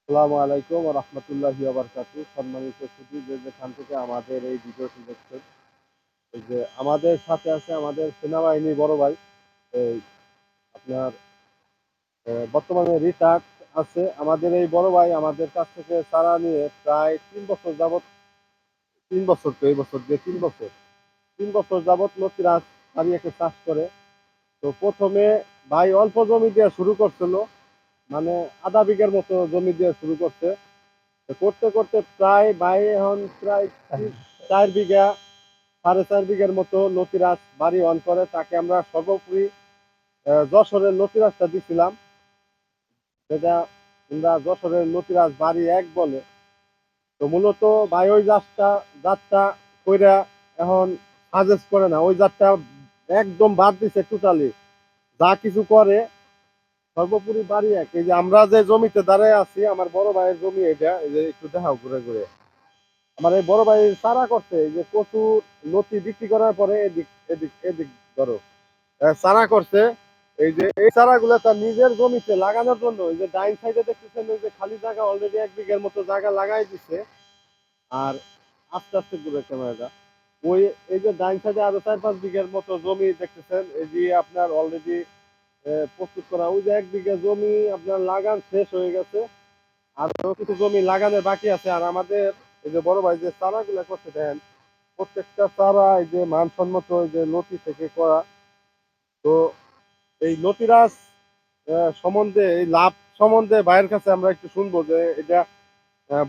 আসসালামু আলাইকুম ওয়া রাহমাতুল্লাহি ওয়া বারাকাতুহু। সম্মানিত সুধী, যে যেখান থেকে আমাদের এই ভিডিওটি দেখছেন, এই যে আমাদের সাথে আছে আমাদের সেনাবাহিনী বড় ভাই। এই আপনার বর্তমানে রিটায়ার্ড আছে আমাদের এই বড় ভাই। আমাদের কাছ থেকে চারা নিয়ে প্রায় ৩ বছর যাবত, ৩ বছর তো এই বছর দিয়ে ৩ বছর, ৩ বছর যাবত লতিরাজ পানিয়াকে চাষ করে। তো প্রথমে ভাই অল্প জমি দিয়ে শুরু করছিল, মানে আধা বিঘার মতো জমি দিয়ে শুরু করছে। তো করতে করতে প্রায় ভাই এখন প্রায় ৪ বিঘা, ৪.৫ বিঘার মতো লতিরাজ বাড়ি অন করে। তাকে আমরা সর্বোপরি যশোরের লতিরাজটা দিছিলাম, যেটা আমরা যশোরের লতিরাজ বাড়ি ১ বলে। তো মূলত ভাই ওই জাতটা কইরা এখন সাজেস্ট করে না, ওই জাতটা একদম বাদ দিছে টোটালি। যা কিছু করে সর্বোপরি বাড়ি ১। এই যে আমরা যে জমিতে দাঁড়ায় আছি, আমার বড় ভাইয়ের জমি এটা, এই যে একটু দেখাও ঘুরে ঘুরে। আমার এই বড় ভাই চারা করছে, এই যে প্রচুর লতি বিক্রি করার পরে এদিক এদিক এদিক ধরো চারা করছে। এই যে এই চারাগুলো তার নিজের জমিতে লাগানোর জন্য, এই যে ডাইন সাইডে দেখতেছেন, ওই যে খালি জায়গা অলরেডি ১ বিঘার মতো জায়গা লাগাই দিছে। আর আস্তে আস্তে ঘুরে ক্যামেরাটা, ওই এই যে ডাইন সাইডে আরো ৪-৫ বিঘার মতো জমি দেখতেছেন, এই যে আপনার অলরেডি প্রস্তুত করা। ওই যে ১ বিঘা জমি আপনার লাগান শেষ হয়ে গেছে, আর কিছু জমি লাগানোর বাকি আছে। আর আমাদের এই যে বড় ভাই যে চারাগুলো করতে দেন, প্রত্যেকটা চারা এই যে মানসম্মত এই যে লতি থেকে করা। তো এই লতিরাজ সম্বন্ধে, এই লাভ সম্বন্ধে ভাইয়ের কাছে আমরা একটু শুনবো যে এটা।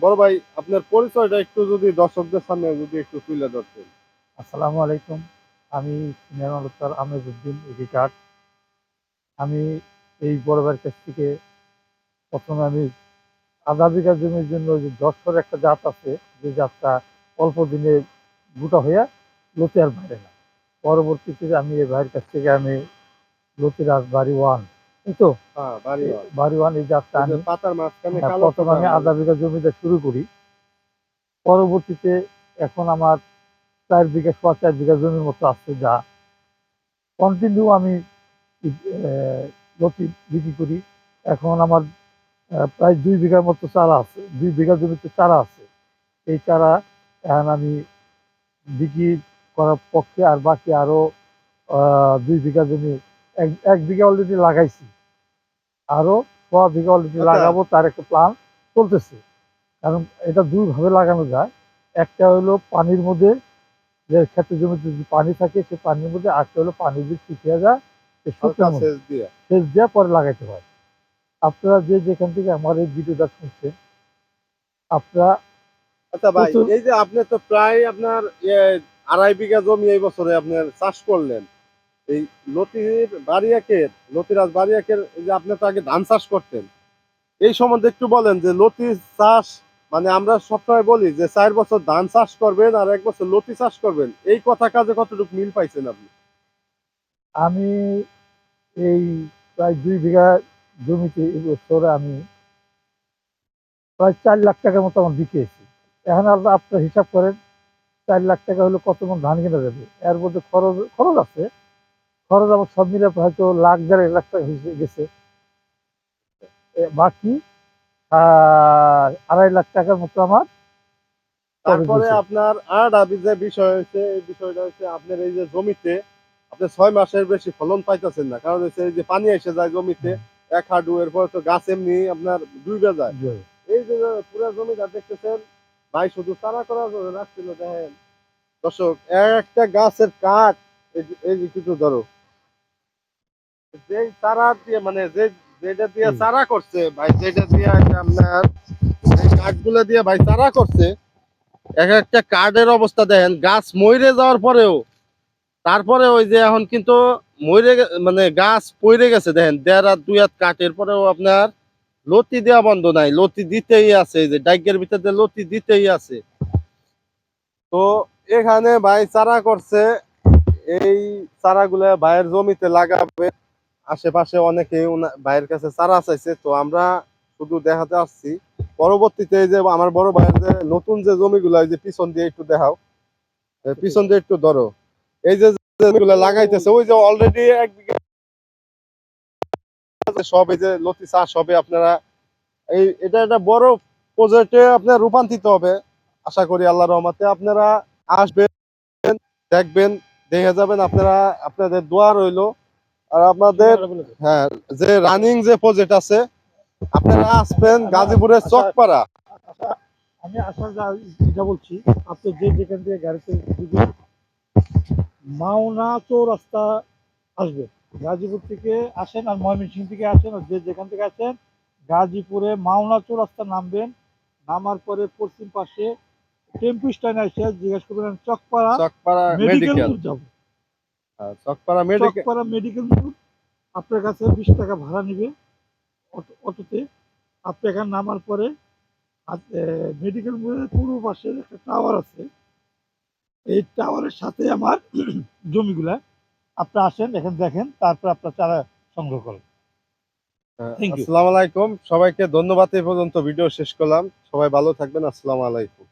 বড় ভাই, আপনার পরিচয়টা একটু যদি দর্শকদের সামনে যদি একটু তুলে ধরতেন। আসসালামু আলাইকুম। আমি সিনিয়র মালুকদার আহমেদউদ্দিন রিটার্ড। আমি এই বড় ভাইয়ের কাছ থেকে প্রথমে আমি আধা বিঘা জমির জন্য যে যশোর একটা জাত আছে, যে জাতটা অল্প দিনে গোটা হইয়া লতি আর বাইরে না। পরবর্তীতে আমি এই ভাইয়ের কাছ থেকে আমি লতিরাজ বাড়ি ওয়ান, এই তো হ্যাঁ, বাড়ি হয়। বাড়ি ওয়ান এই জাতটা ওই যে আমি পাতার মাঝখানে কালো প্রথম পোকা আমি আমরা আধা দেখি। বিঘা জমিতে শুরু করি। পরবর্তীতে এখন আমার ৪ বিঘা, ৪ বিঘা জমির মতো আছে, যা কন্টিনিউ আমি লতি বিক্রি করি। এখন আমার প্রায় ২ বিঘার মতো চারা আছে, ২ বিঘা জমিতে চারা আছে। এই চারা এখন আমি বিক্রি করার পক্ষে, আর বাকি আরো ২ বিঘা জমি, ১ বিঘা অলরেডি লাগাইছি, আরো ৬ বিঘা অলরেডি আচ্ছা। লাগাবো, তার একটা প্ল্যান চলতেছে। কারণ এটা দুইভাবে লাগানো যায়। একটা হলো পানির মধ্যে, যে ক্ষেত জমিতে যদি পানি থাকে সে পানির মধ্যে, আরেকটা হলো পানি যদি শুকিয়ে যায় সে হালকা শুকনোর মধ্যে সেচ দিয়ে। সেচ দেওয়া পরে লাগাইতে হয়। আপনারা যে যেখান থেকে আমার এই ভিডিওটা শুনছেন, আপনারা আচ্ছা ভাই, প্রচুর। এই যে আপনি তো প্রায় আপনার ২.৫ বিঘা জমি এই বছরে আপনার চাষ করলেন। এই লতির বারিয়াকের, লতিরাজ বারিয়াকের, এই যে আপনি তো আগে ধান চাষ করতেন, এই সম্বন্ধে একটু বলেন যে লতি চাষ, মানে আমরা সবসময় বলি যে ৪ বছর ধান চাষ করবেন আর ১ বছর লতি চাষ করবেন, এই কথা কাজে কতটুকু মিল পাইছেন আপনি? আমি এই প্রায় ২ বিঘা জমিতে এবছরে আমি প্রায় ৪ লাখ টাকার মতো আমার বিকেছি। এখন আপনার হিসাব করেন, ৪ লাখ টাকা হলে কত মন ধান কেনা যাবে? এর মধ্যে খরচ খরচ আছে। খরচ আমার সব মিলে হয়তো ১,৫০,০০০ টাকা হয়েছে গেছে। বাকি ২.৫ লাখ টাকার মতো আমার প্রফিট তারপরে হয়েছে। আপনার আর যে বিষয় হয়েছে, এই বিষয়টা হচ্ছে আপনার এই যে জমিতে আপনি ৬ মাসের বেশি ফলন পাইতেছেন না, কারণ হচ্ছে এই যে পানি এসে যায় জমিতে হুম, এক হাঁটু, এরপর তো গাছ এমনি আপনার ডুবে যায়। জি। এই যে পুরো জমিটা দেখতেছেন, ভাই শুধু চারা করার জন্য রাখছিল। দেখেন দর্শক, একটা গাছের কাঠ, এই যে কিছু ধরো, যে চারা দিয়ে, মানে যে যেটা দিয়ে জি। চারা করছে ভাই, যেটা দিয়ে আপনার এই কাঠগুলো দিয়ে ভাই চারা করছে, এক একটা কাঠের অবস্থা দেখেন, গাছ মইরে যাওয়ার পরেও, তারপরে ওই যে এখন কিন্তু মানে গাছ পইরে গেছে দেখেন, ১.৫ হাত ২ হাত কাঠের পরেও আপনার লতি দেওয়া বন্ধ নাই, লতি দিতেই আছে, এই যে ডাইকের ভিতরে লতি দিতেই আছে। তো এখানে ভাই চারা করছে, এই চারাগুলা ভাইয়ের জমিতে লাগাবে। আশেপাশে অনেকে ভাইয়ের কাছে চারা চাইছে, তো আমরা শুধু দেখাতে আসছি। পরবর্তীতে এই যে আমার বড় ভাইয়ের যে নতুন যে জমিগুলো, এই যে পিছন দিয়ে একটু দেখাও, পিছন দিয়ে একটু ধরো, এই যে জমিগুলো লাগাইতেছে, ওই যে অলরেডি ১ বিঘা সব এই যে লতি চাষ হবে। আপনারা এটা একটা বড় প্রজেক্টে আপনার রূপান্তরিত হবে আশা করি আল্লাহর রহমতে। আপনারা আসবেন, দেখবেন, দেখে যাবেন। আপনাদের দোয়া রইলো। আর আপনাদের হ্যাঁ, যে রানিং যে প্রজেক্ট আছে, আপনারা আসবেন গাজীপুরের চকপাড়া। আচ্ছা, আমি আসলে এটা বলছি, আপনি যে যেখান থেকে গাড়িতে যদি মাওনা চৌরাস্তা আসবেন, গাজীপুর থেকে আসেন আর ময়মনসিংহ থেকে আসেন, আর যে যেখান থেকে আসেন গাজীপুরে মাওনা চৌরাস্তা নামবেন। নামার পরে পশ্চিম পাশে টেম্পু স্ট্যান্ড এসে জিজ্ঞেস করবেন আমি চকপাড়া চকপাড়া মেডিকেল মেডিকেল। মোড় যাবো। চকপাড়া মেডিকেল। চকপাড়া মেডিকেল মোড় আপনার কাছে 20 টাকা ভাড়া নিবে অটোতে। আপনি এখানে নামার পরে মেডিকেল মোড়ের পূর্ব পাশে একটা টাওয়ার আছে, এই টাওয়ারের সাথে আমার জমিগুলা। আপনি আসেন, এখানে দেখেন, তারপর আপনার চারা সংগ্রহ করেন। Thank you. আসসালামু আলাইকুম, সবাইকে ধন্যবাদ। এই পর্যন্ত ভিডিও শেষ করলাম। সবাই ভালো থাকবেন। আসসালামু আলাইকুম।